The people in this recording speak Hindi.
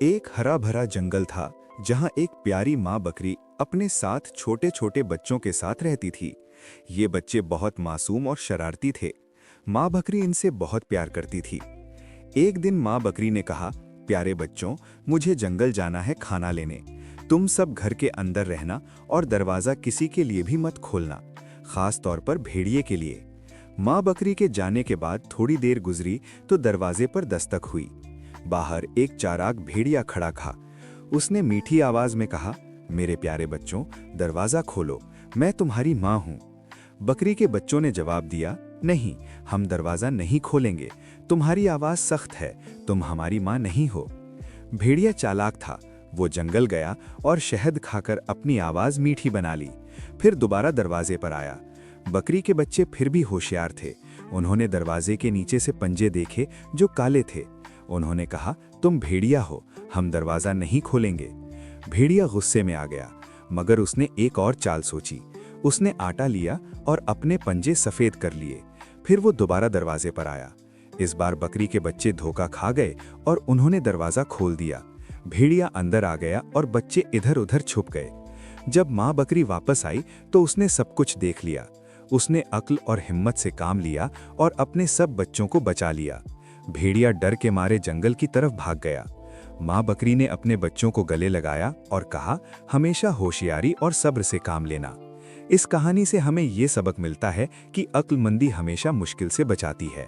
एक हरा भरा जंगल था जहां एक प्यारी माँ बकरी अपने साथ छोटे छोटे बच्चों के साथ रहती थी। ये बच्चे बहुत मासूम और शरारती थे। माँ बकरी इनसे बहुत प्यार करती थी। एक दिन माँ बकरी ने कहा, प्यारे बच्चों, मुझे जंगल जाना है खाना लेने। तुम सब घर के अंदर रहना और दरवाज़ा किसी के लिए भी मत खोलना, खास तौर पर भेड़िए के लिए। माँ बकरी के जाने के बाद थोड़ी देर गुजरी तो दरवाजे पर दस्तक हुई। बाहर एक चाराक भेड़िया खड़ा था। उसने मीठी आवाज में कहा, मेरे प्यारे बच्चों, दरवाजा खोलो, मैं तुम्हारी माँ हूँ। बकरी के बच्चों ने जवाब दिया, नहीं, हम दरवाजा नहीं खोलेंगे, तुम्हारी आवाज सख्त है, तुम हमारी माँ नहीं हो। भेड़िया चालाक था। वो जंगल गया और शहद खाकर अपनी आवाज मीठी बना ली। फिर दोबारा दरवाजे पर आया। बकरी के बच्चे फिर भी होशियार थे। उन्होंने दरवाजे के नीचे से पंजे देखे जो काले थे। उन्होंने कहा, तुम भेड़िया हो, हम दरवाजा नहीं खोलेंगे। भेड़िया गुस्से में आ गया, मगर उसने एक और चाल सोची। उसने आटा लिया और अपने पंजे सफेद कर लिए। फिर वो दोबारा दरवाजे पर आया। इस बार बकरी के बच्चे धोखा खा गए और उन्होंने दरवाजा खोल दिया। भेड़िया अंदर आ गया और बच्चे इधर उधर छुप गए। जब माँ बकरी वापस आई तो उसने सब कुछ देख लिया। उसने अक्ल और हिम्मत से काम लिया और अपने सब बच्चों को बचा लिया। भेड़िया डर के मारे जंगल की तरफ भाग गया। माँ बकरी ने अपने बच्चों को गले लगाया और कहा, हमेशा होशियारी और सब्र से काम लेना। इस कहानी से हमें ये सबक मिलता है कि अक्लमंदी हमेशा मुश्किल से बचाती है।